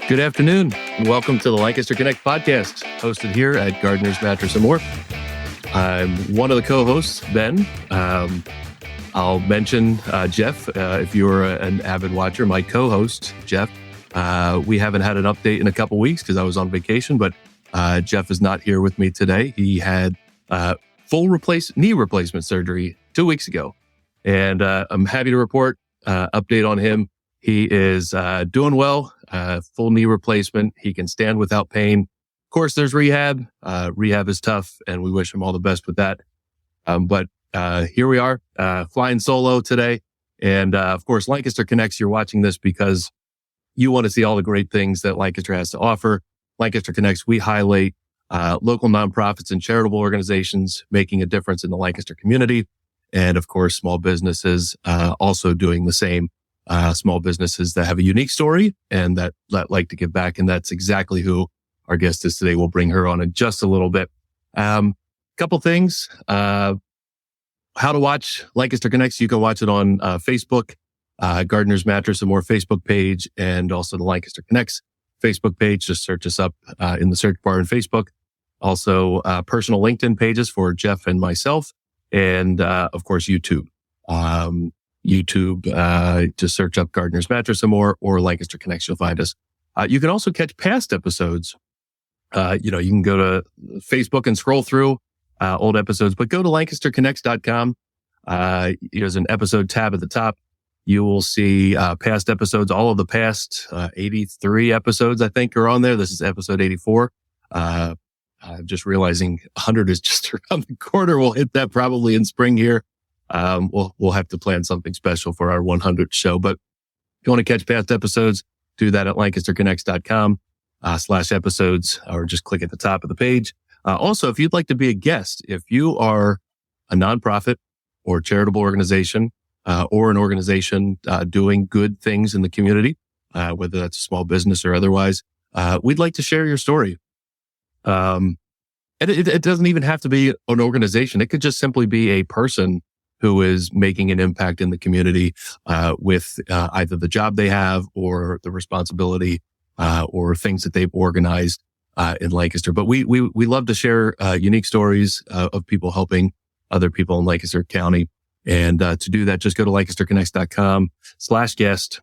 Good afternoon, and welcome to the Lancaster Connect podcast, hosted here at Gardner's Mattress & More. I'm one of the co-hosts, Ben. I'll mention Jeff, if you're an avid watcher, my co-host, Jeff. We haven't had an update in a couple weeks because I was on vacation, but Jeff is not here with me today. He had full knee replacement surgery 2 weeks ago, and I'm happy to report update on him. He is doing well, full knee replacement. He can stand without pain. Of course, there's rehab. Rehab is tough, and we wish him all the best with that. But here we are, flying solo today. And of course, Lancaster Connects, you're watching this because you want to see all the great things that Lancaster has to offer. Lancaster Connects, we highlight local nonprofits and charitable organizations making a difference in the Lancaster community. And of course, small businesses also doing the same. Small businesses that have a unique story and that like to give back. And that's exactly who our guest is today. We'll bring her on in just a little bit. Couple things. How to watch Lancaster Connects. You can watch it on Facebook, Gardner's Mattress & More Facebook page, and also the Lancaster Connects Facebook page. Just search us up in the search bar in Facebook. Also, personal LinkedIn pages for Jeff and myself, and of course, YouTube. Just search up Gardner's Mattress & More or Lancaster Connects. You'll find us. You can also catch past episodes. You can go to Facebook and scroll through old episodes, but go to lancasterconnects.com. There's an episode tab at the top. You will see past episodes. All of the past 83 episodes, I think, are on there. This is episode 84. Just realizing 100 is just around the corner. We'll hit that probably in spring here. We'll have to plan something special for our 100th show. But if you want to catch past episodes, do that at lancasterconnects.com /episodes, or just click at the top of the page. Also, if you'd like to be a guest, if you are a nonprofit or charitable organization, or an organization doing good things in the community, whether that's a small business or otherwise, we'd like to share your story. And it doesn't even have to be an organization. It could just simply be a person who is making an impact in the community with either the job they have or the responsibility or things that they've organized in Lancaster. But we love to share unique stories of people helping other people in Lancaster County. And to do that, just go to lancasterconnects.com /guest.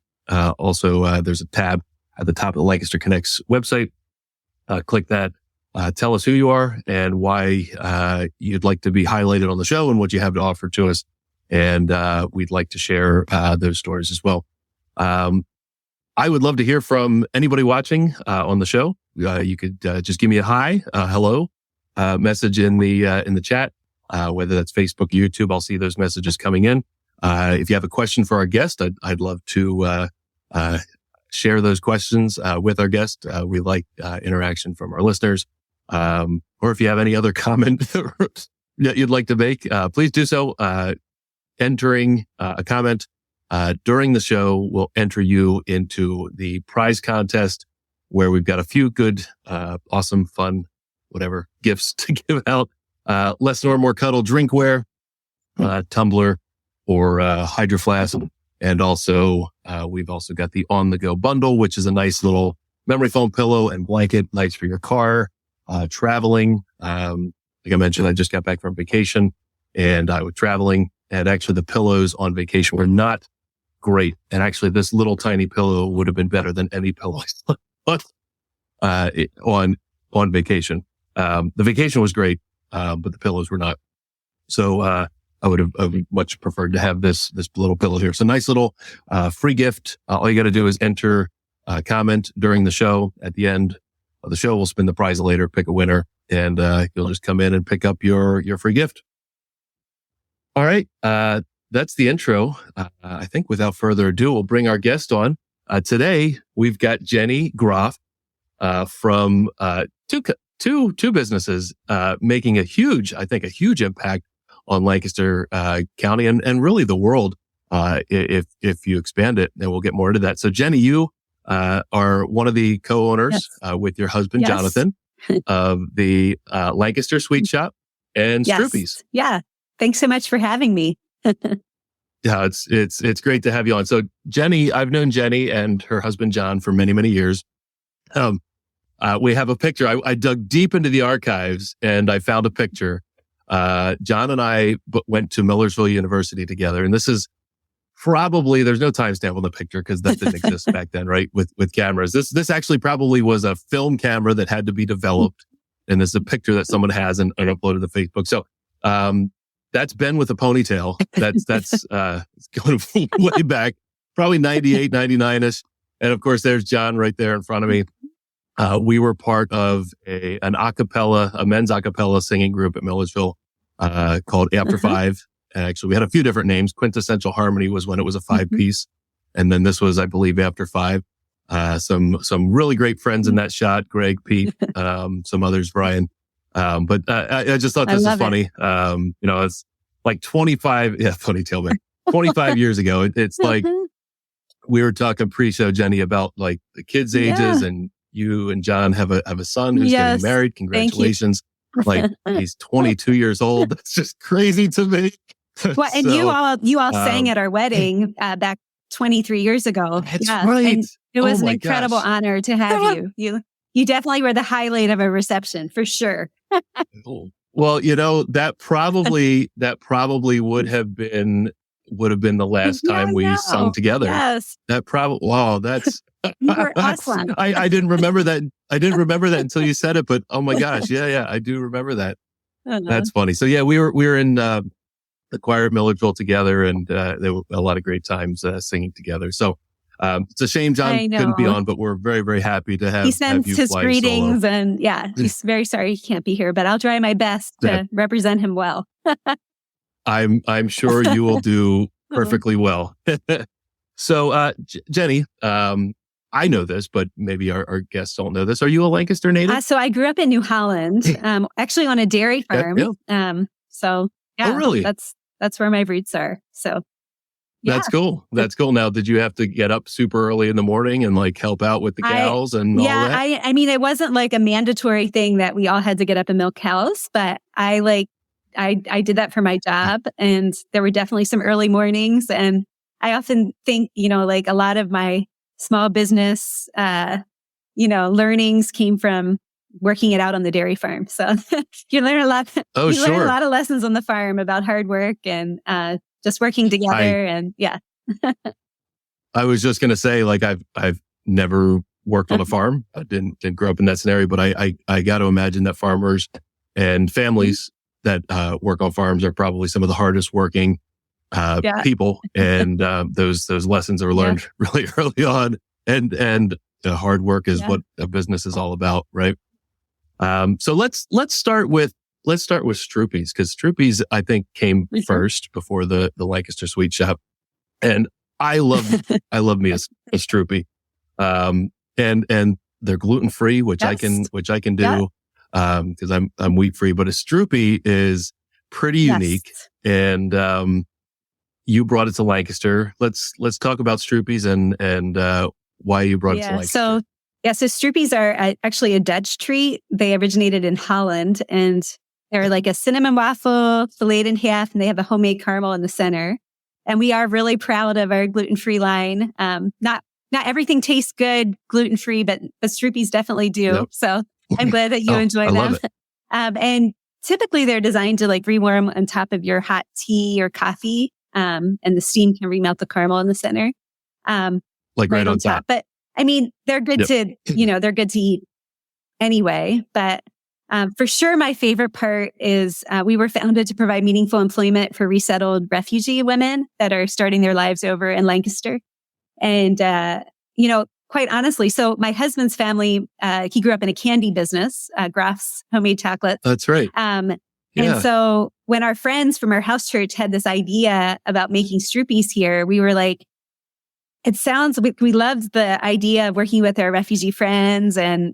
Also, there's a tab at the top of the Lancaster Connects website. Click that. Tell us who you are and why you'd like to be highlighted on the show and what you have to offer to us. And we'd like to share those stories as well. I would love to hear from anybody watching on the show. You could just give me a hi, hello, message in the chat, whether that's Facebook, YouTube. I'll see those messages coming in. If you have a question for our guest, I'd love to share those questions with our guest. We like interaction from our listeners. Or if you have any other comment that you'd like to make, please do so. Entering a comment during the show will enter you into the prize contest, where we've got a few good, awesome, fun, whatever gifts to give out. Less Snore, More Cuddle drinkware, tumbler, or Hydro Flask. And also, we've also got the On the Go bundle, which is a nice little memory foam pillow and blanket, nice for your car, traveling. Like I mentioned, I just got back from vacation and I was traveling, and actually the pillows on vacation were not great. And actually this little tiny pillow would have been better than any pillow I slept on vacation. The vacation was great, but the pillows were not. So, I would have much preferred to have this little pillow here. So nice little, free gift. All you got to do is enter a comment during the show. At the end of the show, we'll spin the prize later, pick a winner, and, you'll just come in and pick up your free gift. All right. That's the intro. I think without further ado, we'll bring our guest on. Today we've got Jennie Groff, from, two businesses, making a huge impact on Lancaster County and really the world, if you expand it, and we'll get more into that. So Jennie, you are one of the co-owners with your husband, Jonathan, of the Lancaster Sweet Shop and Stroopies. Yeah. Thanks so much for having me. Yeah, it's great to have you on. So Jennie, I've known Jennie and her husband John for many, many years. We have a picture. I dug deep into the archives and I found a picture. John and I went to Millersville University together. And this is probably, there's no timestamp on the picture because that didn't exist back then, right? With cameras. This actually probably was a film camera that had to be developed. And this is a picture that someone has and uploaded to Facebook. So, that's Ben with a ponytail. That's going way back, probably 98, 99-ish. And of course, there's John right there in front of me. We were part of a men's a cappella singing group at Millersville, called After Five. Actually, we had a few different names. Quintessential Harmony was when it was a 5-piece. And then this was, I believe, After Five. Some really great friends in that shot. Greg, Pete, some others, Brian. But I just thought this was funny. It's like 25, ponytail man, 25 years ago. It's like we were talking pre-show, Jenny, about like the kids' ages, and you and John have a son who's getting married. Congratulations! Like he's 22 years old. That's just crazy to me. Well, and you all sang at our wedding back 23 years ago. That's right. And it was an incredible honor to have you. You definitely were the highlight of a reception for sure. Well, that probably would have been the last time we sung together. Yes. That's you were awesome. I didn't remember that. I didn't remember that until you said it, but oh my gosh. Yeah, I do remember that. That's funny. So yeah, we were in the choir at Millersville together, and there were a lot of great times singing together. So it's a shame John couldn't be on, but we're very, very happy to have. He sends his greetings, solo. and he's very sorry he can't be here, but I'll try my best to represent him well. I'm sure you will do perfectly well. So, Jenny, I know this, but maybe our guests don't know this. Are you a Lancaster native? So I grew up in New Holland, actually on a dairy farm. Oh, really? That's where my roots are. So. Yeah. That's cool. That's cool. Now, did you have to get up super early in the morning and like help out with the cows and all that? I mean, it wasn't like a mandatory thing that we all had to get up and milk cows, but I did that for my job, and there were definitely some early mornings. And I often think, like a lot of my small business, learnings came from working it out on the dairy farm. So you learn a lot. Learn a lot of lessons on the farm about hard work and, just working together I was just going to say, like, I've never worked on a farm. I didn't grow up in that scenario, but I got to imagine that farmers and families that work on farms are probably some of the hardest working people. And those lessons are learned really early on. And hard work is what a business is all about, right? So let's start with Stroopies, because Stroopies, I think, came first before the Lancaster Sweet Shop. And I love me a Stroopie. And they're gluten-free, which I can do, because I'm wheat-free, but a Stroopie is pretty unique. And, you brought it to Lancaster. Let's talk about Stroopies and why you brought it to Lancaster. So Stroopies are actually a Dutch treat. They originated in Holland, and they're like a cinnamon waffle filleted in half, and they have a homemade caramel in the center. And we are really proud of our gluten-free line. Not everything tastes good gluten-free, but Stroopies definitely do. Yep. So I'm glad that you enjoy them. And typically they're designed to like rewarm on top of your hot tea or coffee. And the steam can remelt the caramel in the center. Like right on top. But I mean, they're good to, they're good to eat anyway. But for sure, my favorite part is we were founded to provide meaningful employment for resettled refugee women that are starting their lives over in Lancaster. And, quite honestly, so my husband's family, he grew up in a candy business, Groff's homemade chocolate. That's right. And so when our friends from our house church had this idea about making Stroopies here, we were like, we loved the idea of working with our refugee friends and,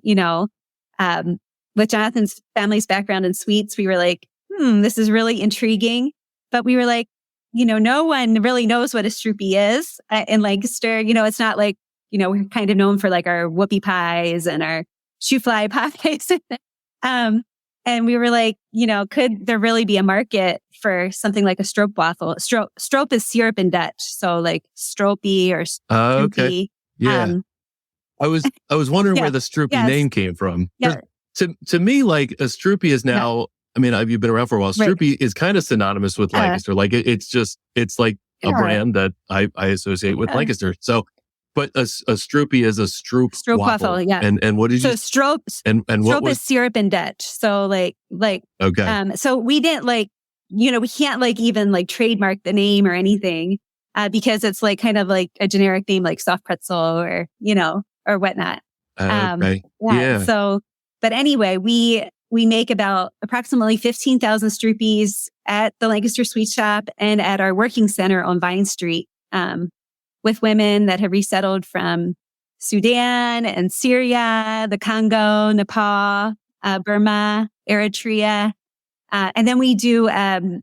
with Jonathan's family's background in sweets, we were like, this is really intriguing. But we were like, no one really knows what a Stroopie is in Lancaster. It's not like, we're kind of known for like our whoopie pies and our shoe fly pies. And we were like, could there really be a market for something like a stroop waffle? Stroop is syrup in Dutch. So like stroopie or Stroopie. Okay. Yeah. I was wondering where the Stroopy name came from. Yeah. To me, like a Stroopy is now, I mean, you've been around for a while. Stroopy is kind of synonymous with Lancaster. Like it's like a brand that I associate with Lancaster. So, but a Stroopy is a Stroop waffle. Yeah. And what did you? So Stroop, and what Stroop was is syrup and Dutch. So okay. So we didn't we can't even trademark the name or anything, because it's like kind of like a generic name like soft pretzel or, or whatnot. Okay. Yeah. So, but anyway, we make about approximately 15,000 Stroopies at the Lancaster Sweet Shop and at our working center on Vine Street, with women that have resettled from Sudan and Syria, the Congo, Nepal, Burma, Eritrea. And then we do a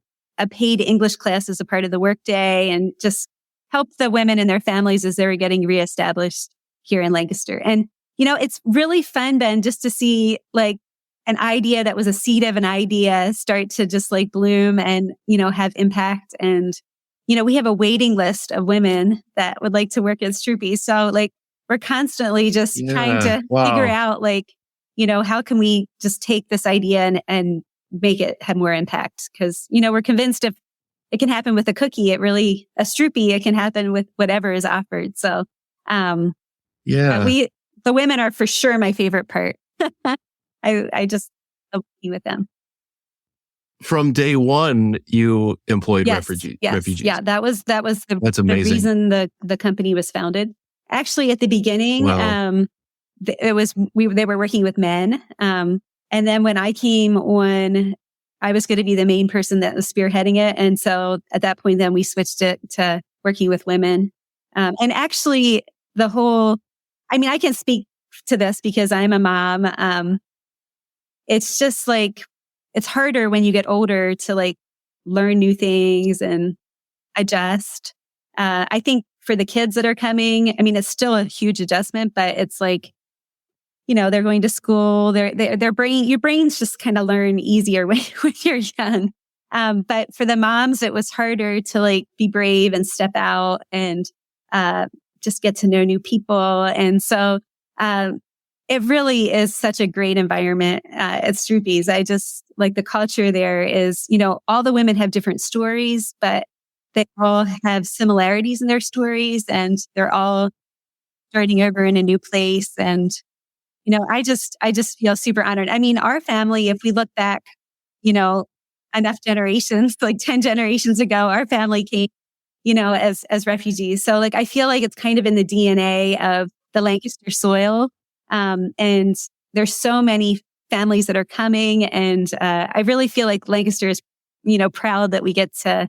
paid English class as a part of the workday and just help the women and their families as they're getting reestablished here in Lancaster. And, it's really fun, Ben, just to see an idea that was a seed of an idea start to just bloom and, have impact. And, we have a waiting list of women that would like to work at Stroopies. So we're constantly just trying to figure out how can we just take this idea and make it have more impact? Because, we're convinced if it can happen with a cookie, a Stroopy, it can happen with whatever is offered. So, the women are for sure my favorite part. I just love working with them. From day one, you employed refugees. Yeah, that was That's the reason the company was founded. Actually, at the beginning, they were working with men. And then when I came on, I was going to be the main person that was spearheading it. And so at that point, then we switched it to working with women. And actually I can speak to this because I'm a mom. It's just it's harder when you get older to learn new things and adjust. I think for the kids that are coming, it's still a huge adjustment, but it's they're going to school, your brains just kind of learn easier when you're young. But for the moms, it was harder to be brave and step out and, just get to know new people. And so, it really is such a great environment at Stroopies. I just the culture there is, all the women have different stories, but they all have similarities in their stories and they're all starting over in a new place. And, I just feel super honored. Our family, if we look back, enough generations, 10 generations ago, our family came, as refugees. So I feel it's kind of in the DNA of the Lancaster soil. And there's so many families that are coming. And, I really feel Lancaster is, proud that we get to,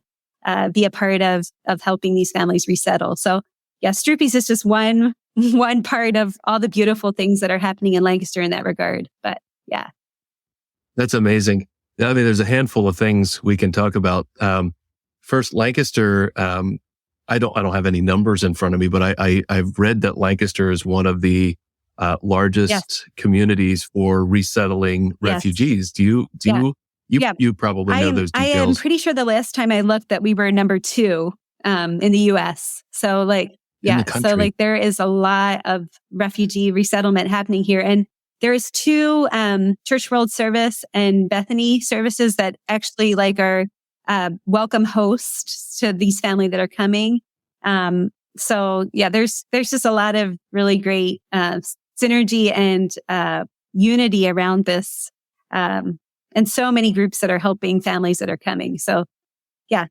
be a part of helping these families resettle. So yeah, Stroopies is just one part of all the beautiful things that are happening in Lancaster in that regard. But yeah. That's amazing. There's a handful of things we can talk about. First, Lancaster, I don't have any numbers in front of me, but I've read that Lancaster is one of the largest communities for resettling refugees. Do you probably know those details? I am pretty sure the last time I looked that we were number 2 in the US. So so there is a lot of refugee resettlement happening here. And there's 2 Church World Service and Bethany services that actually are welcome hosts to these families that are coming. So yeah, there's just a lot of really great synergy and unity around this, and so many groups that are helping families that are coming. So yeah,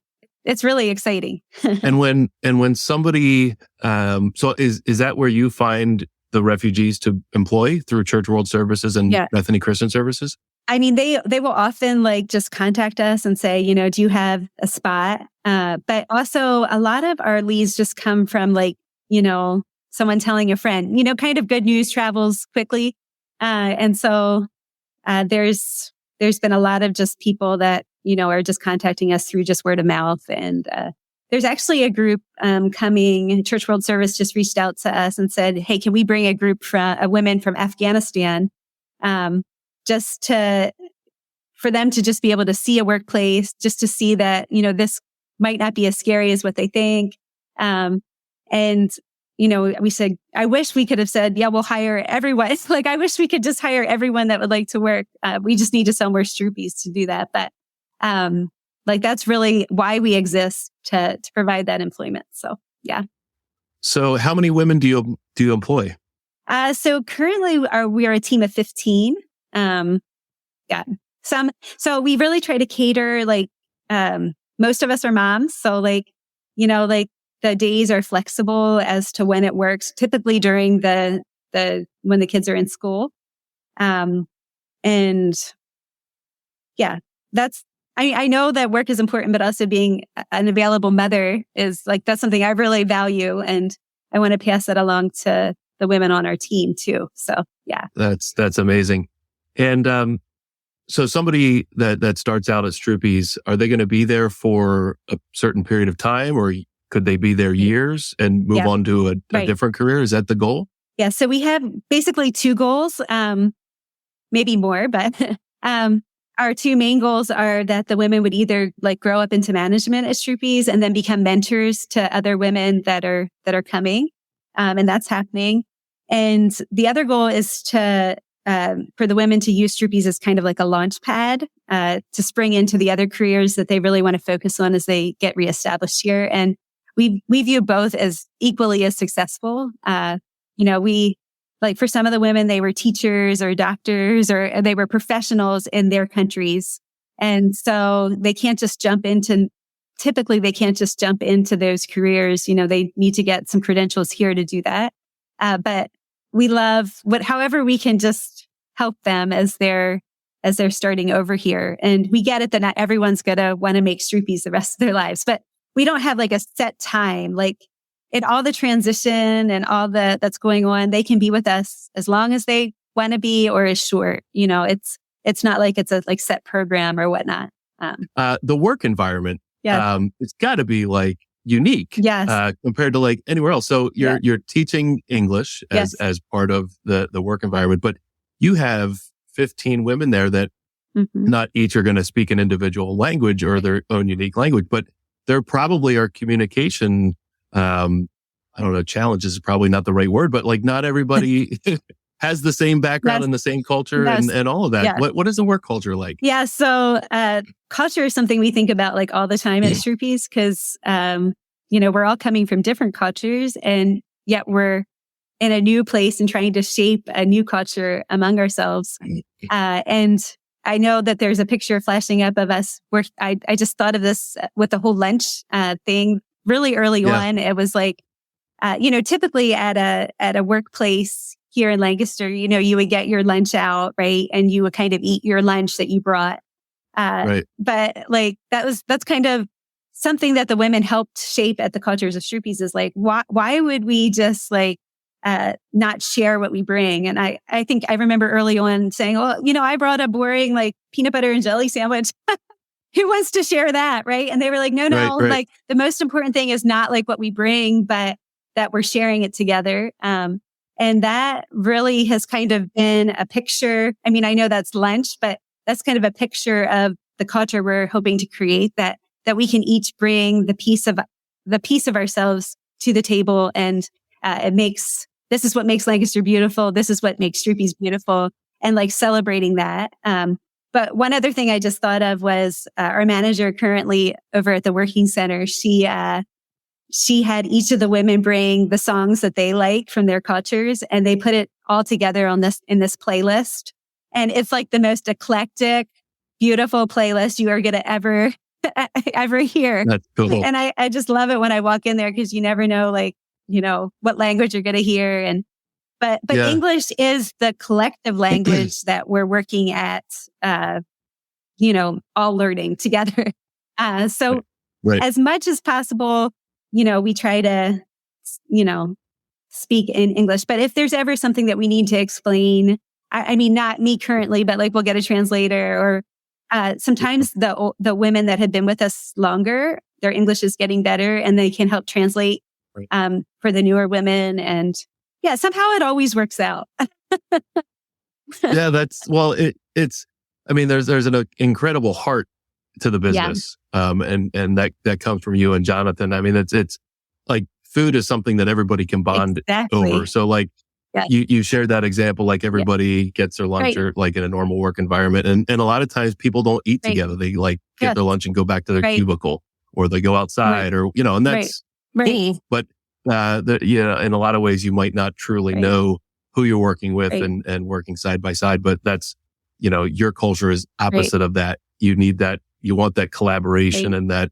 it's really exciting. and when somebody, so is that where you find the refugees to employ, through Church World Services and Bethany Christian Services? They will often just contact us and say, do you have a spot? But also a lot of our leads just come from someone telling a friend, kind of good news travels quickly. And so, there's been a lot of just people that, are just contacting us through just word of mouth. And, there's actually a group, coming. Church World Service just reached out to us and said, hey, can we bring a group from women from Afghanistan? Just for them to just be able to see a workplace, just to see that, this might not be as scary as what they think. And we said, I wish we could have said, yeah, we'll hire everyone. It's like, I wish we could just hire everyone that would like to work. We just need to sell more Stroopies to do that. But, that's really why we exist, to provide that employment. So, yeah. So how many women do you employ? So currently we are a team of 15. So we really try to cater, most of us are moms. So the days are flexible as to when it works, typically during when the kids are in school. I know that work is important, but also being an available mother is that's something I really value. And I want to pass that along to the women on our team too. So yeah. That's amazing. And, so somebody that starts out at Stroopies, are they going to be there for a certain period of time, or could they be there years and move on to a different career? Is that the goal? Yeah. So we have basically two goals, maybe more, but our two main goals are that the women would either grow up into management at Stroopies and then become mentors to other women that are coming, and that's happening. And the other goal is for the women to use Stroopies as kind of like a launch pad to spring into the other careers that they really want to focus on as they get reestablished here. And we view both as equally as successful. For some of the women, they were teachers or doctors, or they were professionals in their countries. And so they can't just jump into those careers. They need to get some credentials here to do that. But we love however we can just help them as they're starting over here. And we get it that not everyone's going to want to make Stroopies the rest of their lives, but we don't have a set time. In all the transition and all that's going on, they can be with us as long as they want to be, or as short. It's not like it's a set program or whatnot. The work environment, it's got to be unique, yes, compared to anywhere else. So you're teaching English as part of the work environment, but you have 15 women there that not each are going to speak an individual language or their own unique language, but there probably are communication, I don't know, challenges is probably not the right word, but not everybody has the same background and the same culture and all of that. Yeah. What is the work culture like? Yeah. So, culture is something we think about all the time at Stroopies, because, we're all coming from different cultures, and yet we're in a new place and trying to shape a new culture among ourselves. And I know that there's a picture flashing up of us where I just thought of this with the whole lunch, thing really early on. It was typically at a workplace here in Lancaster, you would get your lunch out, right? And you would kind of eat your lunch that you brought. Right. But that's kind of something that the women helped shape at the cultures of Stroopies, is why would we just not share what we bring? And I think I remember early on saying, I brought a boring peanut butter and jelly sandwich. Who wants to share that? Right. And they were like, no, right. The most important thing is not what we bring, but that we're sharing it together. And that really has kind of been a picture. I mean, I know that's lunch, but that's kind of a picture of the culture we're hoping to create, that we can each bring the piece of ourselves to the table. And this is what makes Lancaster beautiful. This is what makes Stroopies beautiful, and celebrating that. But one other thing I just thought of was our manager currently over at the Working Center. She had each of the women bring the songs that they like from their cultures, and they put it all together in this playlist. And it's the most eclectic, beautiful playlist you are going to ever hear. That's cool. And I just love it when I walk in there, because you never know, what language you're going to hear. But English is the collective language that we're working at, all learning together. So as much as possible, we try to, speak in English. But if there's ever something that we need to explain, I mean, not me currently, but we'll get a translator, or sometimes the women that have been with us longer, their English is getting better, and they can help translate for the newer women. And somehow it always works out. It's, I mean, there's an incredible heart to the business. And that comes from you and Jonathan. I mean, it's food is something that everybody can bond over. So like you shared that example, like everybody gets their lunch or like in a normal work environment. And a lot of times people don't eat together. They like get their lunch and go back to their cubicle, or they go outside or, and that's cool. But, in a lot of ways, you might not truly know who you're working with and working side by side, but that's, your culture is opposite of that. You need that, you want that collaboration and that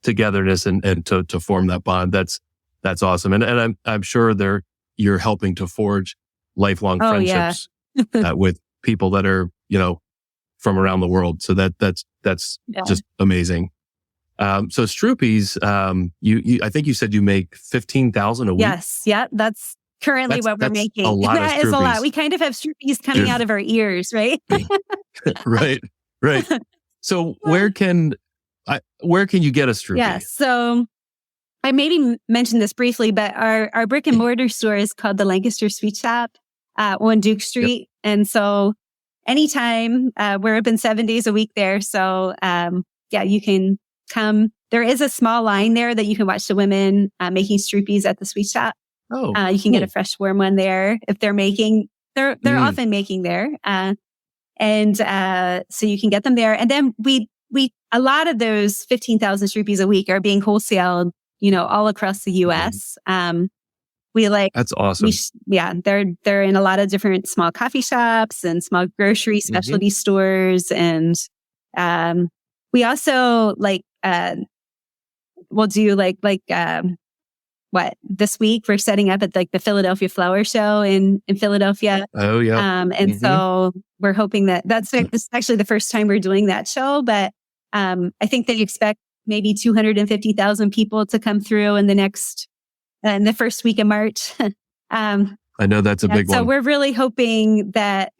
togetherness and to form that bond. That's awesome. And I'm sure you're helping to forge lifelong friendships with people that are, from around the world. So that's just amazing. So Stroopies, I think you said you make 15,000 a week. Yes. Yeah. That's currently what we're making. A lot that is a lot. We kind of have Stroopies coming out of our ears, right? Right. So where can you get a Stroopy? Yeah. So I maybe mentioned this briefly, but our brick and mortar store is called the Lancaster Sweet Shop on Duke Street. Yep. And so anytime, we're open 7 days a week there. So, you can come. There is a small line there that you can watch the women making Stroopies at the sweet shop. Oh, you can get a fresh, warm one there if they're making. They're often making there, so you can get them there. And then we a lot of those 15,000 Stroopies a week are being wholesaled, all across the U.S. That's awesome. They're in a lot of different small coffee shops and small grocery specialty stores, and we also we'll do this week we're setting up at the Philadelphia Flower Show in Philadelphia. Oh yeah. So we're hoping this is actually the first time we're doing that show, but I think they expect maybe 250,000 people to come through in the first week of March. I know that's a big one. So we're really hoping that,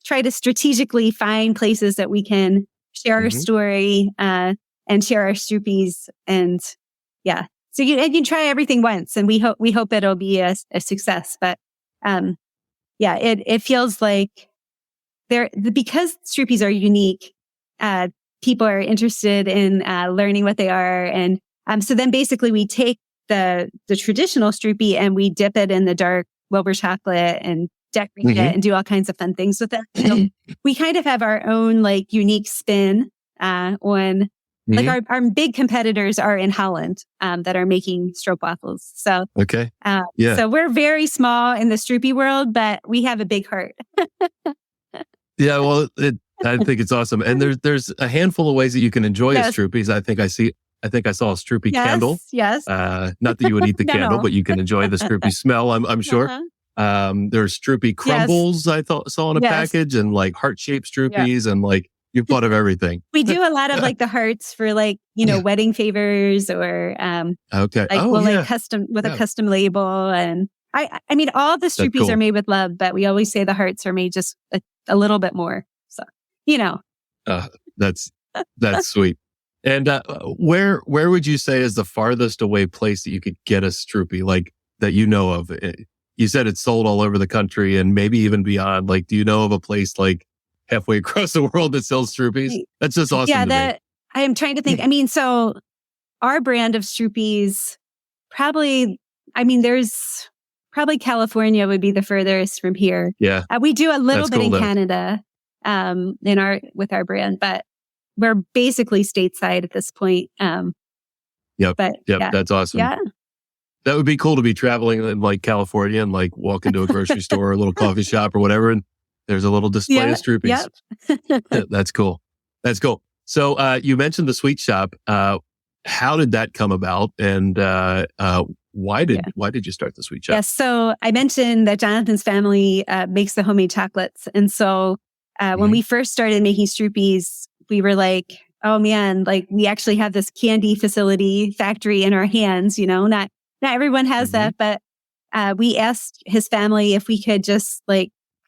try to strategically find places that we can share our story, and share our Stroopies. And so you can try everything once, and we hope it'll be a success. But, it feels like because Stroopies are unique, people are interested in, learning what they are. And, so then basically we take the traditional Stroopy and we dip it in the dark Wilbur chocolate and decorate it and do all kinds of fun things with it. So we kind of have our own unique spin on our big competitors are in Holland that are making stroopwafels. So so we're very small in the Stroopy world, but we have a big heart. Yeah, well, I think it's awesome, and there's a handful of ways that you can enjoy a Stroopies. I think I saw a Stroopy candle. Yes. Not that you would eat the candle, but you can enjoy the Stroopy smell. I'm sure. There's Stroopy crumbles. I saw in a package, and heart-shaped Stroopies, and you've thought of everything. We do a lot of the hearts for wedding favors or custom with a custom label. And I mean all the Stroopies are made with love, but we always say the hearts are made just a little bit more. So that's sweet. And where would you say is the farthest away place that you could get a Stroopy that you know of? You said it's sold all over the country and maybe even beyond. Do you know of a place halfway across the world that sells Stroopies? That's just awesome. Yeah, I am trying to think. I mean, so our brand of Stroopies there's probably California would be the furthest from here. Yeah. We do a little bit in Canada with our brand, but we're basically stateside at this point. Yep. That's awesome. Yeah. That would be cool to be traveling in California and walk into a grocery store or a little coffee shop or whatever, and there's a little display of Stroopies. Yep. That's cool. So you mentioned the sweet shop. How did that come about, and why did you start the sweet shop? Yes. So I mentioned that Jonathan's family makes the homemade chocolates, and so when we first started making Stroopies, we were like, oh man, we actually have this candy factory in our hands. Not everyone has that, but we asked his family if we could just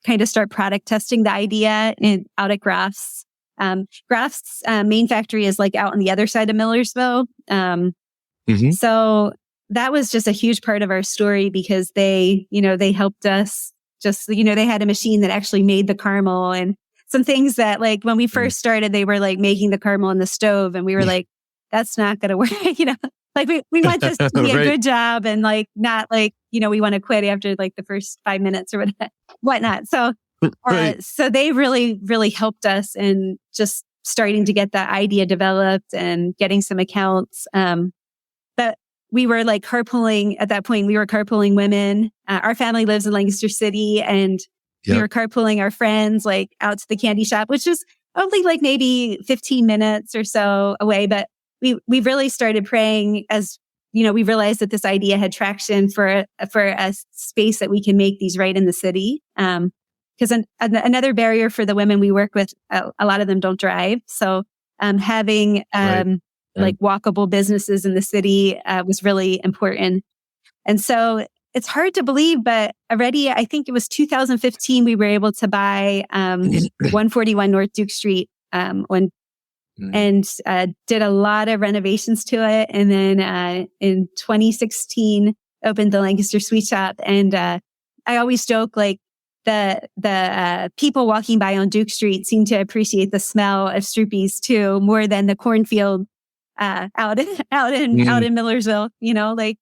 kind of start product testing the idea out at Groff's. Groff's main factory is out on the other side of Millersville. So that was just a huge part of our story because they helped us they had a machine that actually made the caramel and some things that when we first started, they were making the caramel in the stove and we were that's not going to work. Like we want this to be a good job and like not like, we want to quit after like the first 5 minutes or whatnot. So, so they really, really helped us in just starting to get that idea developed and getting some accounts. But we were like carpooling at that point. We were carpooling women. Our family lives in Lancaster City, and we were carpooling our friends like out to the candy shop, which is only like maybe 15 minutes or so away. But we really started praying as, we realized that this idea had traction for a space that we can make these right in the city. Because another barrier for the women we work with, a lot of them don't drive. So having like walkable businesses in the city was really important. And so it's hard to believe, but already, I think it was 2015, we were able to buy 141 North Duke Street and did a lot of renovations to it. And then in 2016, opened the Lancaster Sweet Shop. And I always joke, like, the people walking by on Duke Street seem to appreciate the smell of Stroopies too, more than the cornfield out in Millersville. Like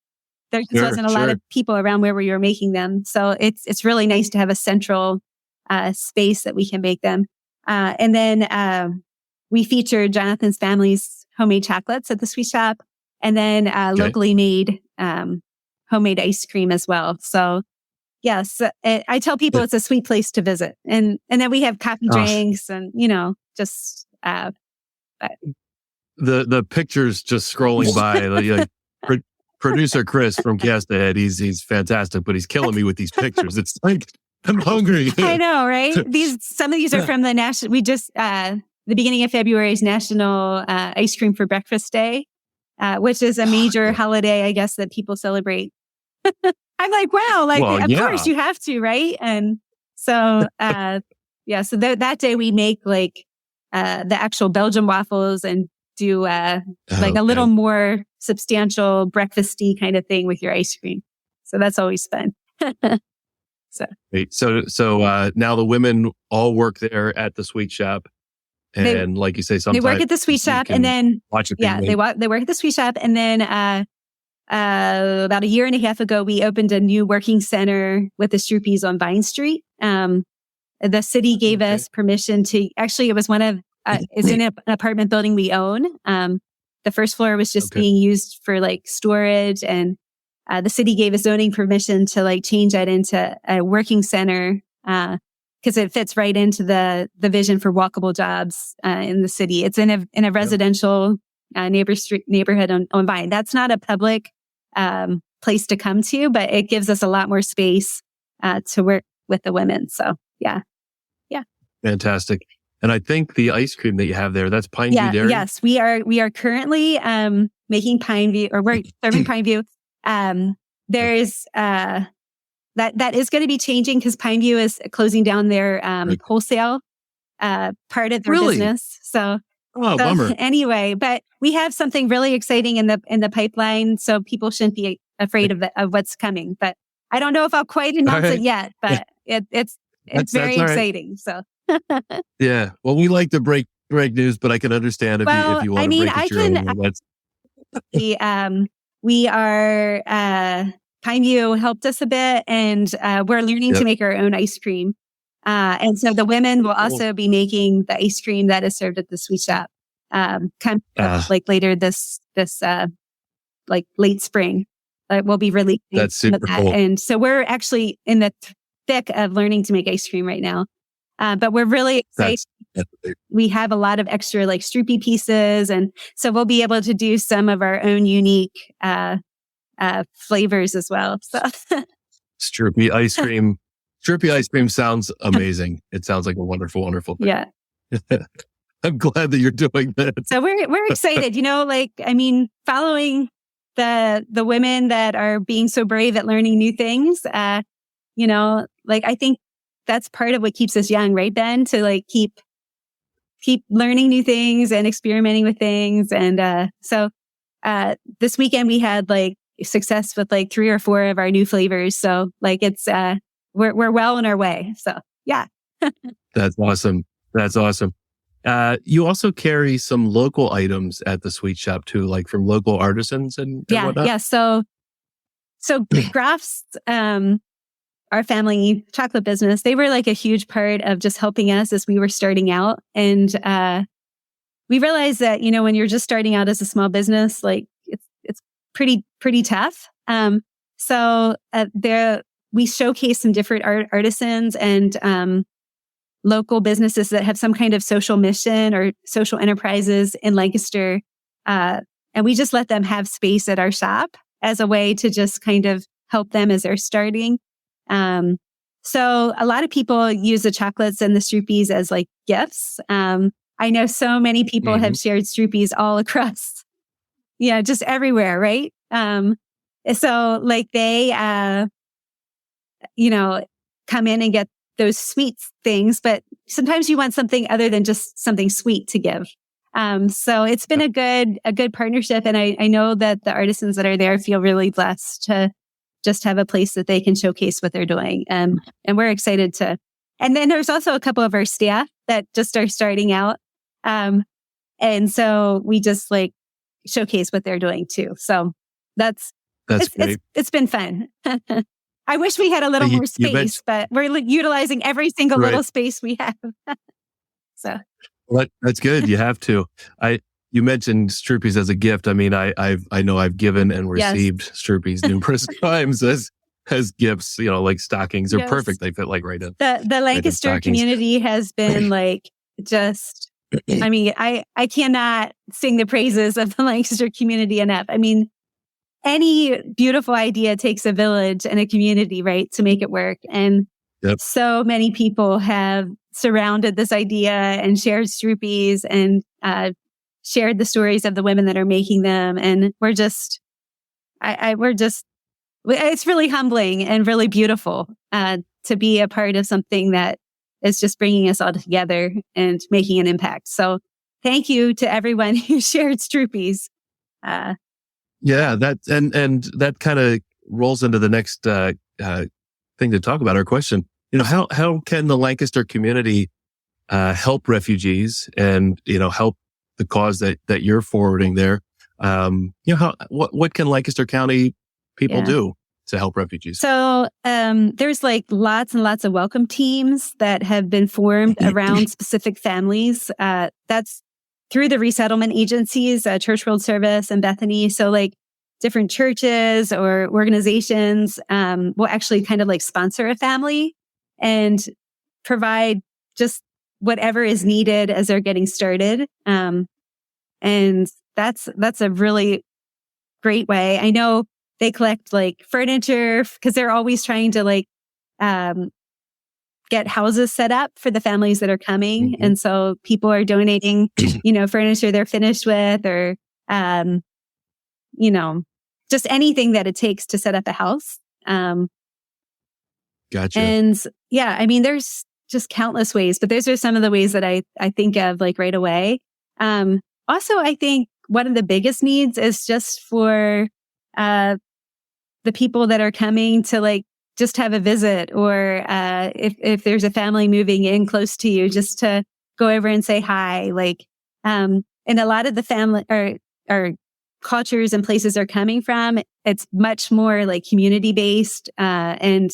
there just wasn't a lot of people around where we were making them. So it's really nice to have a central space that we can make them. And then we featured Jonathan's family's homemade chocolates at the Sweet Shop, and then locally made homemade ice cream as well. So yes, I tell people it's a sweet place to visit. And then we have coffee drinks and, just... The pictures just scrolling by, like, producer Chris from Cast Ahead, he's fantastic, but he's killing me with these pictures. It's like, I'm hungry. I know, right? Some of these are from the national, the beginning of February is National Ice Cream for Breakfast Day, which is a major holiday, I guess, that people celebrate. I'm like, wow, like, of course you have to, right? And so, so that day we make like the actual Belgian waffles and do like a little more substantial breakfasty kind of thing with your ice cream. So that's always fun. So now the women all work there at the Sweet Shop. And like you say, sometimes they work at the Sweet Shop and then watch it. They work at the Sweet Shop, and then about a year and a half ago, we opened a new working center with the Stroopies on Vine Street. The city gave us permission to, actually, it was it's in an apartment building we own. The first floor was just being used for like storage, and the city gave us zoning permission to like change that into a working center, because it fits right into the vision for walkable jobs in the city. It's in a residential neighborhood on Vine. That's not a public place to come to, but it gives us a lot more space to work with the women. So yeah. Fantastic. And I think the ice cream that you have there, that's Pine View Dairy? Yes, we are currently making Pine View, or we're serving Pine View. There's that is going to be changing because Pine View is closing down their wholesale part of their business. So bummer. Anyway, but we have something really exciting in the pipeline, so people shouldn't be afraid of what's coming. But I don't know if I'll quite announce it yet. But it's very exciting. So yeah, well, we like to break news, but I can understand if you want to break it your own way. We are Pine View helped us a bit, and we're learning to make our own ice cream. And so the women will also be making the ice cream that is served at the Sweet Shop, like later this like late spring. We'll be releasing that's super cool. And so we're actually in the thick of learning to make ice cream right now. But we're really excited. We have a lot of extra like Stroopy pieces, and so we'll be able to do some of our own unique flavors as well. So Stroopy ice cream. Stroopy ice cream sounds amazing. It sounds like a wonderful, wonderful thing. Yeah. I'm glad that you're doing that. So we're excited, following the women that are being so brave at learning new things. I think that's part of what keeps us young, right, Ben? To like keep learning new things and experimenting with things. And so this weekend we had like success with like 3 or 4 of our new flavors. So like it's we're well on our way. So yeah. That's awesome. You also carry some local items at the sweet shop too, like from local artisans and whatnot. Yeah. So Groff's, our family chocolate business, they were like a huge part of just helping us as we were starting out. And we realized that, when you're just starting out as a small business, like it's pretty tough. So there we showcase some different artisans and local businesses that have some kind of social mission or social enterprises in Lancaster. And we just let them have space at our shop as a way to just kind of help them as they're starting. So a lot of people use the chocolates and the Stroopies as like gifts. I know so many people have shared Stroopies all across, just everywhere, right? So like they, come in and get those sweet things, but sometimes you want something other than just something sweet to give. So it's been a good partnership. And I know that the artisans that are there feel really blessed to just have a place that they can showcase what they're doing. And we're excited to, and then there's also a couple of our staff that just are starting out. And so we just like showcase what they're doing too. So that's great. It's been fun. I wish we had a little more space, but we're utilizing every single little space we have. So that's good. You have to. You mentioned Stroopies as a gift. I mean, I know I've given and received Stroopies numerous times as gifts. Like stockings are perfect. They fit like right in. The Lancaster community has been like just. I mean, I cannot sing the praises of the Lancaster community enough. I mean, any beautiful idea takes a village and a community, right, to make it work. And so many people have surrounded this idea and shared Stroopies and shared the stories of the women that are making them. And we're just, it's really humbling and really beautiful to be a part of something that is just bringing us all together and making an impact. So thank you to everyone who shared Stroopies. That and that kind of rolls into the next thing to talk about. Our question, how can the Lancaster community help refugees and help the cause that you're forwarding there? What can Lancaster County people do to help refugees? So there's like lots and lots of welcome teams that have been formed around specific families. That's through the resettlement agencies, Church World Service and Bethany. So like different churches or organizations will actually kind of like sponsor a family and provide just whatever is needed as they're getting started. And that's a really great way. I know they collect like furniture because they're always trying to like get houses set up for the families that are coming. Mm-hmm. And so people are donating, furniture they're finished with or, just anything that it takes to set up a house. Gotcha. And I mean, there's just countless ways, but those are some of the ways that I think of like right away. Also, I think one of the biggest needs is just for, the people that are coming to like just have a visit or if there's a family moving in close to you, just to go over and say hi. Like, and a lot of the family or cultures and places they're coming from, it's much more like community based. And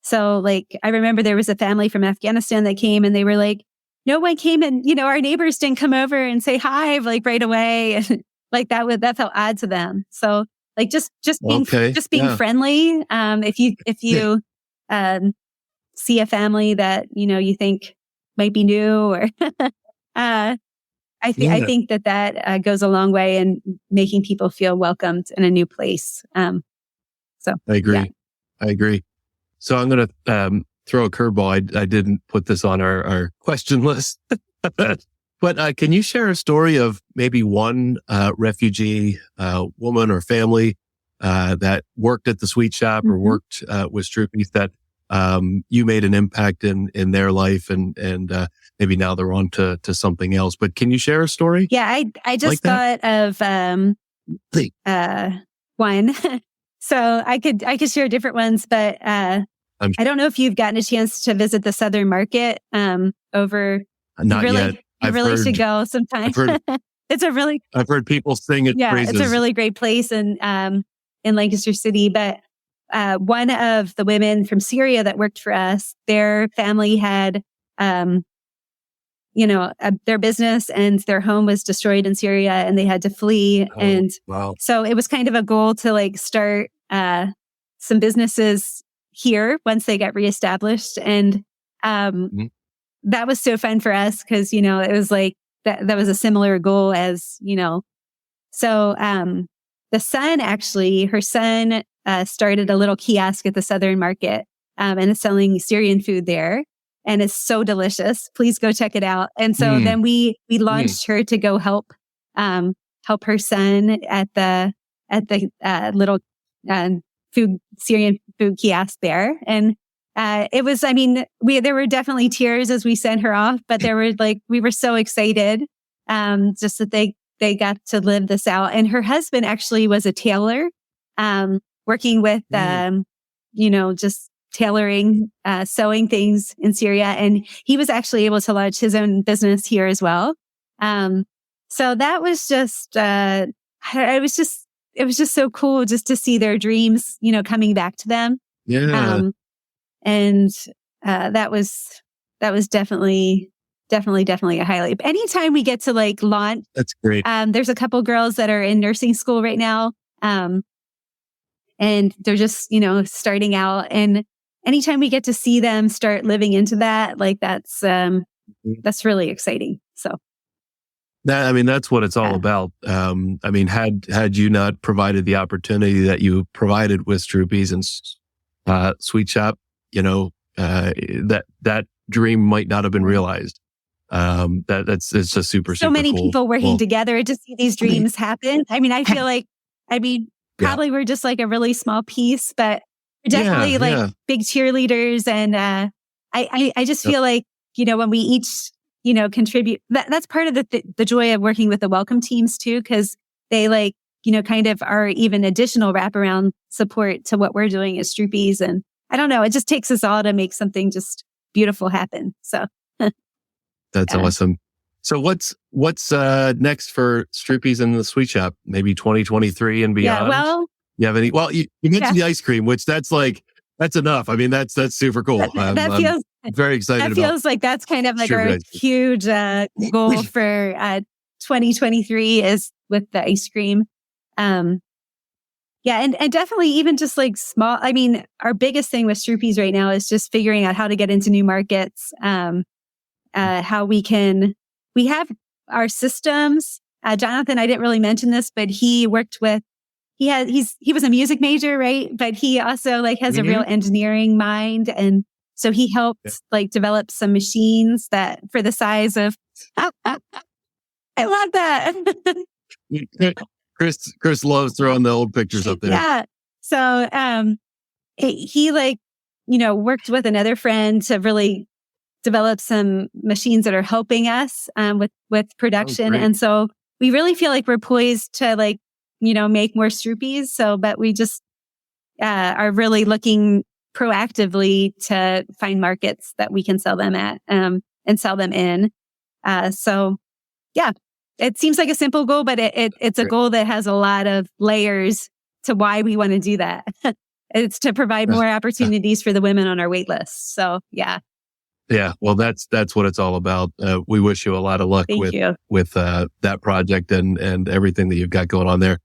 so like, I remember there was a family from Afghanistan that came and they were like, no one came and, our neighbors didn't come over and say hi, like right away. And like that felt odd to them. So like just being friendly. If you see a family that you think might be new, or I think that goes a long way in making people feel welcomed in a new place. So I agree. So I'm going to throw a curveball. I didn't put this on our question list. But can you share a story of maybe one refugee woman or family that worked at the sweet shop or worked with Stroopies that you made an impact in their life and maybe now they're on to something else? But can you share a story? Yeah, I just thought of one. So I could share different ones, but I don't know if you've gotten a chance to visit the Southern Market over. Not yet. You really should go sometime. I've heard people sing it. Yeah, it's a really great place in Lancaster City. But one of the women from Syria that worked for us, their family had, their business and their home was destroyed in Syria, and they had to flee. So it was kind of a goal to like start some businesses here once they got reestablished, and that was so fun for us because it was like that was a similar goal as So the son her son started a little kiosk at the Southern Market and is selling Syrian food there, and it's so delicious. Please go check it out. And so then we launched her to go help her son at the little Syrian food kiosk there. And it was, there were definitely tears as we sent her off, but we were so excited just that they got to live this out. And her husband actually was a tailor, working with, just tailoring, sewing things in Syria. And he was actually able to launch his own business here as well. So that was just, it was just so cool just to see their dreams, coming back to them. Yeah. That was definitely a highlight. But anytime we get to like launch, that's great. There's a couple girls that are in nursing school right now. And they're just, starting out, and anytime we get to see them start living into that, like that's really exciting. So. That's what it's all about. Had you not provided the opportunity that you provided with Stroopies and Sweet Shop, that dream might not have been realized. It's just super many cool. People working together to see these dreams happen. I feel like, probably we're just like a really small piece, but we're definitely big cheerleaders. And I just feel like, when we each contribute, that's part of the joy of working with the welcome teams too, because they kind of are even additional wraparound support to what we're doing as Stroopies. And I don't know, it just takes us all to make something just beautiful happen. So that's awesome. So what's next for Stroopies and the Sweet Shop? Maybe 2023 and beyond? Yeah, well, you have any? Well, you mentioned the ice cream, which that's enough. That's super cool. I'm very excited about. That feels like that's kind of like our huge goal for 2023 is with the ice cream. And definitely even just like small. Our biggest thing with Stroopies right now is just figuring out how to get into new markets. How we have our systems. Jonathan, I didn't really mention this, but he worked with. He was a music major, right? But he also has a real engineering mind. And so he helped develop some machines that for the size of, I love that. Chris loves throwing the old pictures up there. Yeah. So, he worked with another friend to really develop some machines that are helping us, with production. And so we really feel like we're poised to make more Stroopies. So, but we just, are really looking proactively to find markets that we can sell them at, and sell them in. So yeah, it seems like a simple goal, but it's a goal that has a lot of layers to why we want to do that. It's to provide more opportunities for the women on our wait list. So yeah. Yeah. Well, that's what it's all about. We wish you a lot of luck with that project and everything that you've got going on there.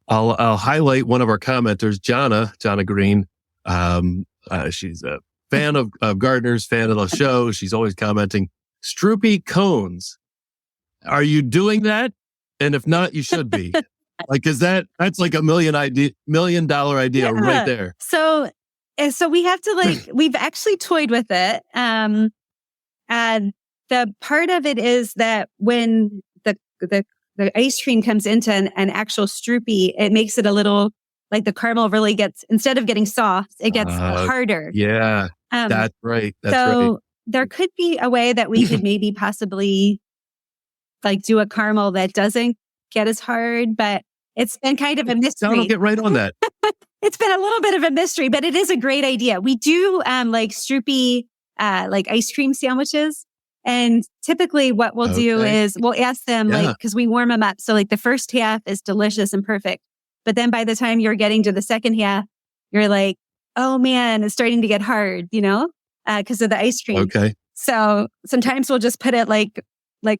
I'll highlight one of our commenters, Jonna Green. She's a fan of Gardeners, fan of the show. She's always commenting, Stroopy cones. Are you doing that? And if not, you should be. Is that's like $1 million idea right there. So we have to we've actually toyed with it. And the part of it is that when the ice cream comes into an actual Stroopy, it makes it a little the caramel really gets, instead of getting soft, it gets harder. Yeah, that's right. There could be a way that we could maybe possibly do a caramel that doesn't get as hard, but it's been kind of a mystery. I'll get right on that. It's been a little bit of a mystery, but it is a great idea. We do Stroopy ice cream sandwiches. And typically what we'll do is we'll ask them like, cause we warm them up. So like the first half is delicious and perfect. But then by the time you're getting to the second half, you're like, oh man, it's starting to get hard, cause of the ice cream. Okay. So sometimes we'll just put it like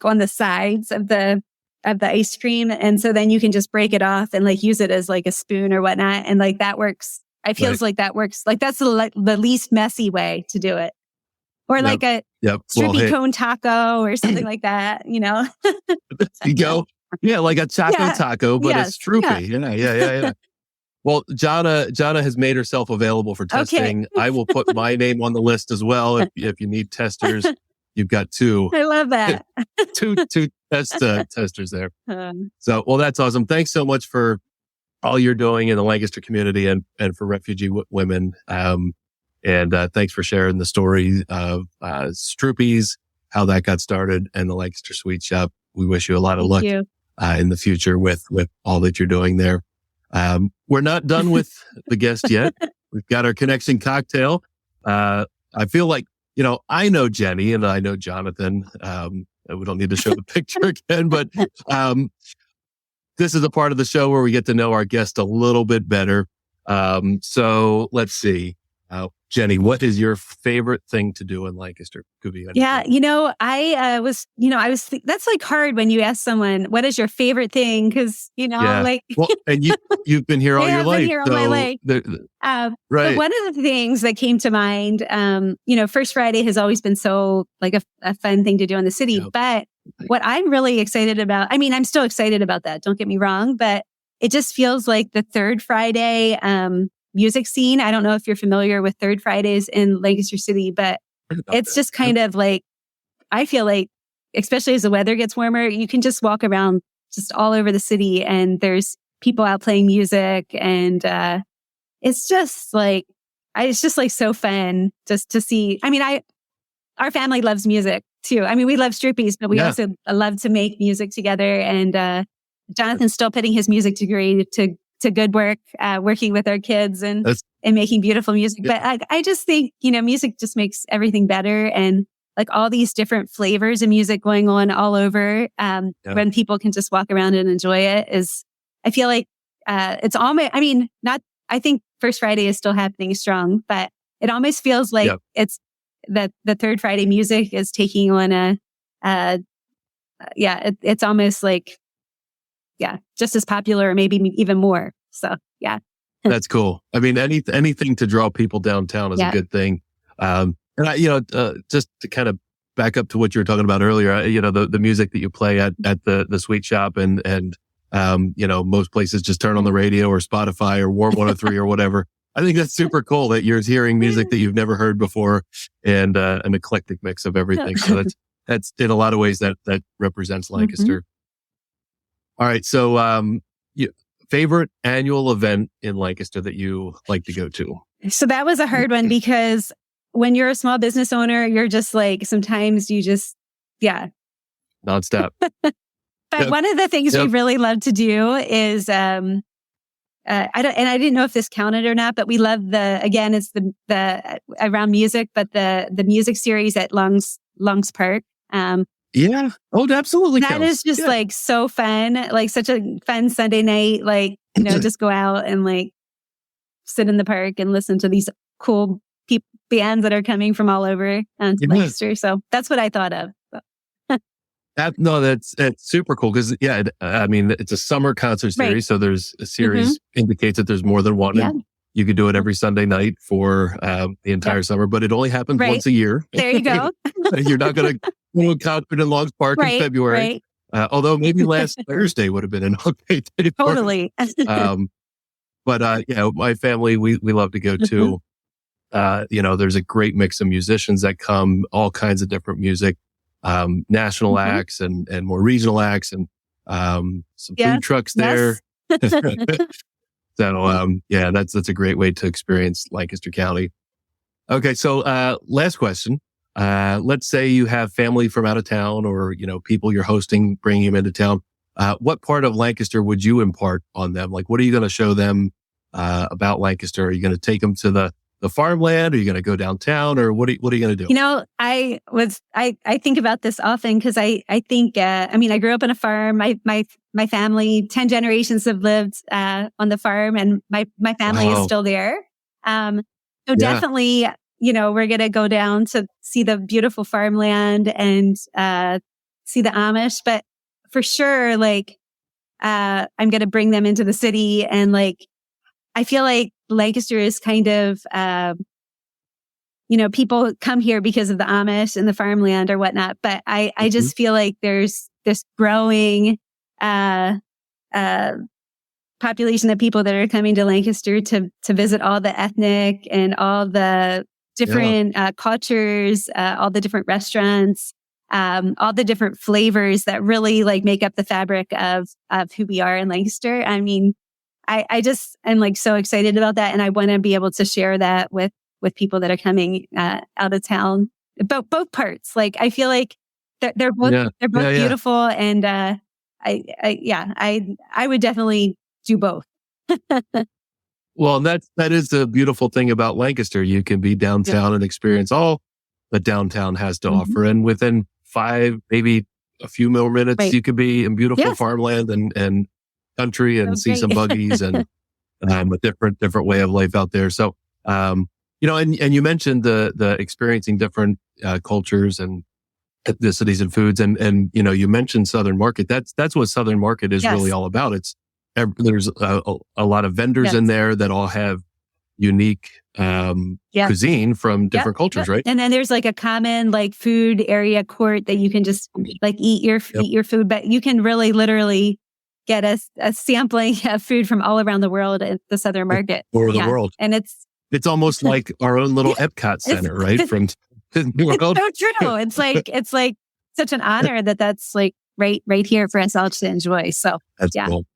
on the sides of the ice cream. And so then you can just break it off and like use it as like a spoon or whatnot. And like that works. I feels like that works. Like that's the least messy way to do it. Or like a Stroopy cone taco or something like that, There you go. Yeah, like a taco, but it's Stroopy. Yeah. Well, Jonna has made herself available for testing. Okay. I will put my name on the list as well. If you need testers, you've got two. I love that. two testers there. So, well, that's awesome. Thanks so much for all you're doing in the Lancaster community and for refugee women. And thanks for sharing the story of Stroopies, how that got started, and the Lancaster Sweet Shop. We wish you a lot of luck in the future with all that you're doing there. We're not done with the guest yet. We've got our connection cocktail. I feel like, I know Jenny and I know Jonathan. We don't need to show the picture again, but this is a part of the show where we get to know our guest a little bit better. So let's see. Jenny, what is your favorite thing to do in Lancaster? Could be anything. Yeah, that's like hard when you ask someone, what is your favorite thing? Because, well, and you've been here all your life. I've been here all my life. Right. But one of the things that came to mind, First Friday has always been so like a fun thing to do in the city. Yep. But what I'm really excited about, I'm still excited about that. Don't get me wrong, but it just feels like the third Friday, music scene. I don't know if you're familiar with Third Fridays in Lancaster City, but it's just kind of like, I feel like, especially as the weather gets warmer, you can just walk around just all over the city and there's people out playing music. And it's just like so fun just to see. Our family loves music too. We love Stroopies, but we also love to make music together. And Jonathan's still putting his music degree to good work, working with our kids and making beautiful music. But I just think, music just makes everything better. And like all these different flavors of music going on all over, when people can just walk around and enjoy it I feel like, it's almost, I think First Friday is still happening strong, but it almost feels like it's that the Third Friday music is taking on it's almost like, just as popular or maybe even more. So, yeah. That's cool. Anything to draw people downtown is a good thing. And just to kind of back up to what you were talking about earlier, the music that you play at the Sweet Shop and most places just turn on the radio or Spotify or Warm 103 or whatever. I think that's super cool that you're hearing music that you've never heard before and an eclectic mix of everything. So that's in a lot of ways that represents Lancaster. Mm-hmm. All right. So, favorite annual event in Lancaster that you like to go to? So that was a hard one because when you're a small business owner, you're just like, sometimes you just, nonstop. But one of the things we really love to do is, I didn't know if this counted or not, but we love it's the around music, but the music series at Longs Park. Yeah. Oh, it absolutely that counts. Is just like so fun, like such a fun Sunday night, like, just go out and like sit in the park and listen to these cool bands that are coming from all over Lancaster. So that's what I thought of. That's super cool because it's a summer concert series. Right. So there's a series indicates that there's more than one. Yeah. And you could do it every Sunday night for the entire summer, but it only happens once a year. There you go. You're not going to go to a concert in Longs Park in February. Right. Although maybe last Thursday would have been an okay day. Totally. But my family, we love to go to, there's a great mix of musicians that come, all kinds of different music, national acts and more regional acts and some food trucks there. So, that's a great way to experience Lancaster County. Okay. So, last question. Let's say you have family from out of town or, people you're hosting, bringing them into town. What part of Lancaster would you impart on them? Like, what are you going to show them, about Lancaster? Are you going to take them to the the farmland? Are you going to go downtown, or what are you going to do? I think about this often because I think, I grew up on a farm. My family, 10 generations have lived, on the farm, and my family is still there. Definitely, we're going to go down to see the beautiful farmland and, see the Amish, but for sure, like, I'm going to bring them into the city. And like, I feel like Lancaster is kind of, people come here because of the Amish and the farmland or whatnot. But I just feel like there's this growing, population of people that are coming to Lancaster to visit all the ethnic and all the different cultures, all the different restaurants, all the different flavors that really like make up the fabric of who we are in Lancaster. I mean, I just am like so excited about that, and I want to be able to share that with people that are coming out of town. Both parts. Like I feel like they're both beautiful, and I would definitely do both. Well, that is the beautiful thing about Lancaster. You can be downtown and experience all that downtown has to offer, and within 5, maybe a few more minutes, you could be in beautiful farmland and country and see some buggies and a different way of life out there. So, and you mentioned the experiencing different cultures and ethnicities and foods, and you mentioned Southern Market. That's what Southern Market is really all about. There's a lot of vendors in there that all have unique cuisine from different cultures, right? And then there's like a common like food area court that you can just like eat your food, but you can really literally get a sampling of food from all around the world at the Southern Market. Or the world. And it's almost like our own little Epcot Center, right? From the world. It's so true. It's like such an honor that's like right here for us all to enjoy. So that's cool.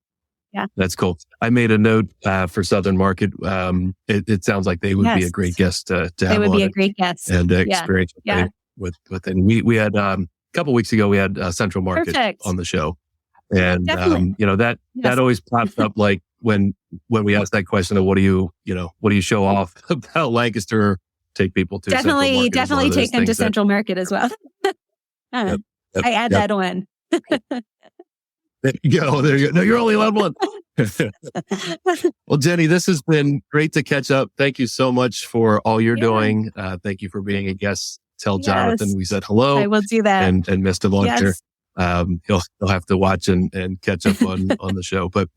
Yeah. That's cool. I made a note for Southern Market. It sounds like they would be a great guest to have. They would be a great guest. And experience with it. We had a couple weeks ago, we had Central Market on the show. And, that always pops up like when we ask that question of what do you show off about Lancaster, take people to definitely take them to Central Market as well. I add that on. There you go. No, you're only allowed one. Well, Jennie, this has been great to catch up. Thank you so much for all you're doing. Thank you for being a guest. Tell Jonathan we said hello. I will do that. And Mr. Launcher. He'll have to watch and catch up on the show. But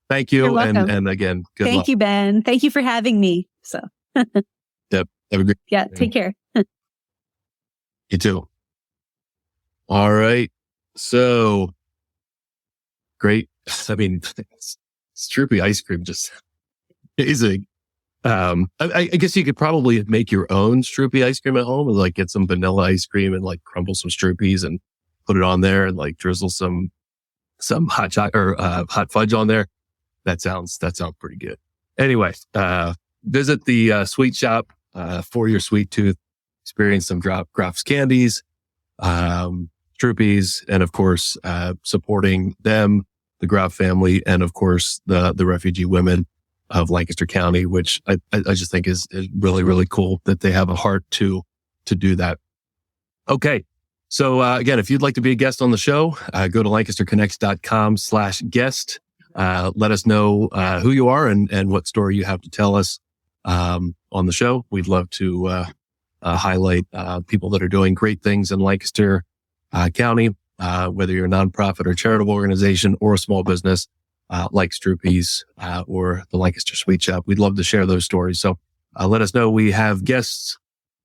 thank you. And again, good luck. Thank you, Ben. Thank you for having me. So have a great day. Take care. You too. All right. So great. I mean, Stroopy ice cream just amazing. I guess you could probably make your own Stroopy ice cream at home, and like get some vanilla ice cream and like crumble some Stroopies and put it on there and like drizzle some hot chocolate or hot fudge on there. That sounds pretty good. Anyway, visit the sweet shop for your sweet tooth. Experience some Groff's candies, Stroopies, and of course supporting them, the Groff family, and of course the refugee women of Lancaster County, which I just think is really, really cool that they have a heart to do that. Okay. So, again, if you'd like to be a guest on the show, go to lancasterconnects.com/guest. Let us know, who you are and what story you have to tell us, on the show. We'd love to, highlight, people that are doing great things in Lancaster, County, whether you're a nonprofit or charitable organization or a small business, like Stroopies, or the Lancaster Sweet Shop. We'd love to share those stories. So, let us know. We have guests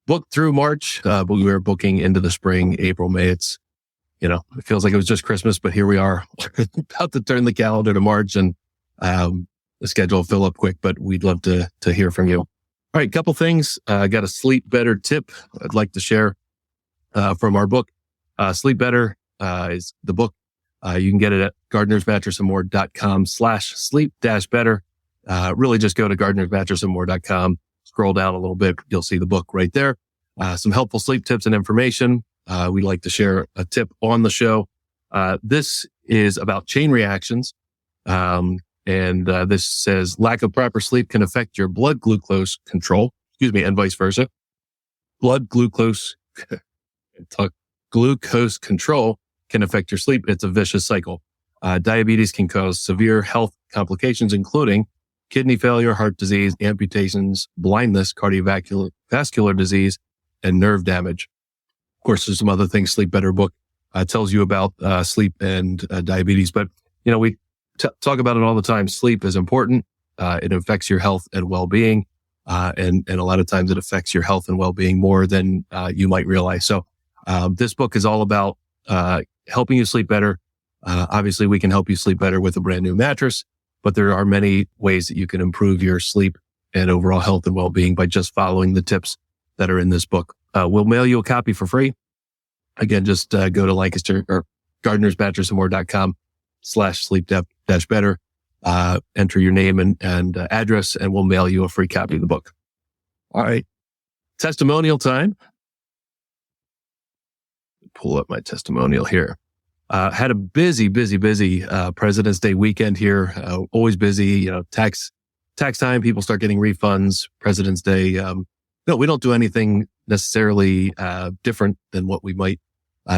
booked through March, but we are booking into the spring, April, May. It's, it feels like it was just Christmas, but here we are about to turn the calendar to March, and the schedule will fill up quick, but we'd love to hear from you. All right. Couple things. I got a Sleep Better tip I'd like to share, from our book. Sleep Better, is the book. You can get it at gardnersmattressandmore.com/sleep-better. Really just go to gardnersmattressandmore.com. Scroll down a little bit. You'll see the book right there. Some helpful sleep tips and information. We like to share a tip on the show. This is about chain reactions. And this says lack of proper sleep can affect your blood glucose control. and vice versa. Blood glucose control can affect your sleep. It's a vicious cycle. Diabetes can cause severe health complications, including kidney failure, heart disease, amputations, blindness, cardiovascular disease, and nerve damage. Of course, there's some other things. Sleep Better book tells you about sleep and diabetes. But, we talk about it all the time. Sleep is important. It affects your health and well-being. And a lot of times it affects your health and well-being more than you might realize. So this book is all about helping you sleep better. Obviously, we can help you sleep better with a brand new mattress, but there are many ways that you can improve your sleep and overall health and well-being by just following the tips that are in this book. We'll mail you a copy for free. Again, just go to Lancaster or gardenersmattressandmore.com/sleep-better. Enter your name and address, and we'll mail you a free copy of the book. All right. Testimonial time. Pull up my testimonial here. Had a busy President's Day weekend here. Always busy, tax time. People start getting refunds. President's Day. No, we don't do anything necessarily different than what we might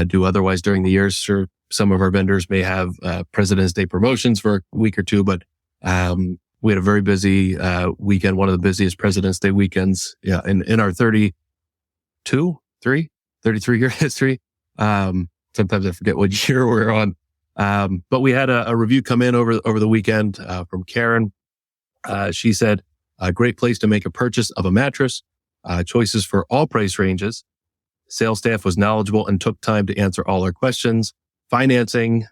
do otherwise during the years. Sure, some of our vendors may have President's Day promotions for a week or two, but we had a very busy weekend, one of the busiest President's Day weekends in our 33-year history. Sometimes I forget what year we're on. But we had a review come in over the weekend from Karen. She said, a great place to make a purchase of a mattress. Choices for all price ranges. Sales staff was knowledgeable and took time to answer all our questions. Financing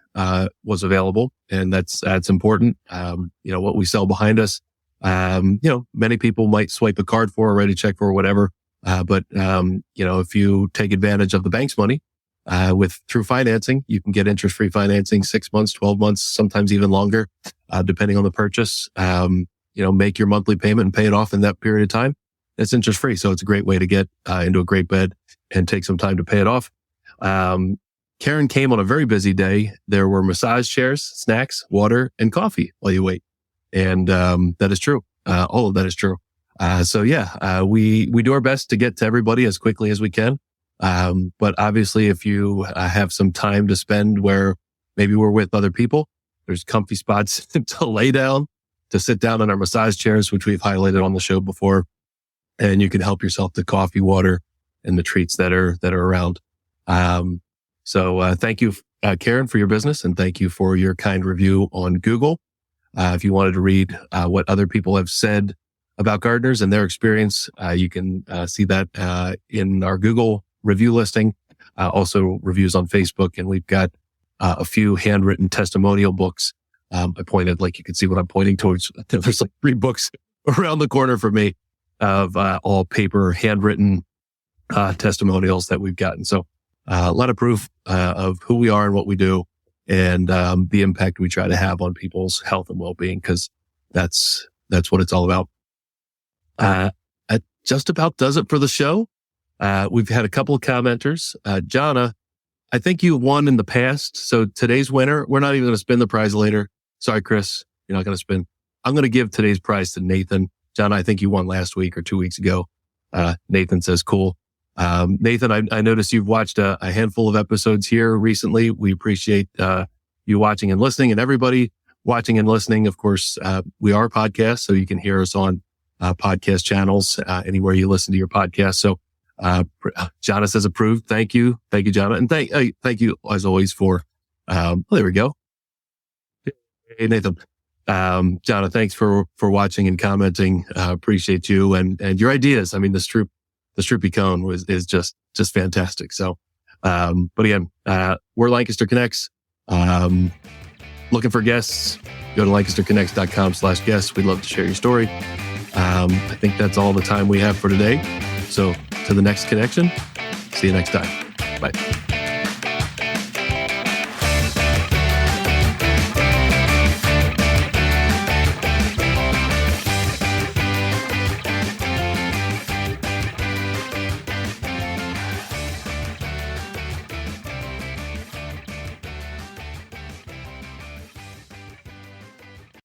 was available, and that's important. What we sell behind us, many people might swipe a card for or write a check for or whatever. But if you take advantage of the bank's money through financing, you can get interest-free financing 6 months, 12 months, sometimes even longer, depending on the purchase. Make your monthly payment and pay it off in that period of time. It's interest-free, so it's a great way to get into a great bed and take some time to pay it off. Karen came on a very busy day. There were massage chairs, snacks, water, and coffee while you wait. And that is true. All of that is true. We do our best to get to everybody as quickly as we can. But obviously, if you have some time to spend where maybe we're with other people, there's comfy spots to lay down, to sit down in our massage chairs, which we've highlighted on the show before. And you can help yourself to coffee, water, and the treats that are around. So thank you, Karen, for your business, and thank you for your kind review on Google. If you wanted to read what other people have said about gardeners and their experience, you can see that in our Google review listing. Also reviews on Facebook, and we've got a few handwritten testimonial books. I pointed, like you can see what I'm pointing towards. There's like 3 books around the corner from me of all paper handwritten testimonials that we've gotten. So a lot of proof of who we are and what we do, and the impact we try to have on people's health and well-being, because that's what it's all about. That just about does it for the show. We've had a couple of commenters. Jonna, I think you won in the past. So today's winner, we're not even going to spin the prize later. Sorry, Chris, you're not going to spin. I'm going to give today's prize to Nathan. Jonna, I think you won last week or 2 weeks ago. Nathan says, cool. Nathan, I noticed you've watched a handful of episodes here recently. We appreciate you watching and listening, and everybody watching and listening. Of course, we are a podcast, so you can hear us on podcast channels anywhere you listen to your podcast. So Jonna says approved. Thank you, Jonna, and thank you as always for. There we go. Hey, Nathan. Jonna, thanks for watching and commenting. Appreciate you and your ideas. I mean, the Stroopy cone is just fantastic. So, but again, we're Lancaster Connects. Looking for guests, go to lancasterconnects.com/guests. We'd love to share your story. I think that's all the time we have for today. So to the next connection, see you next time. Bye.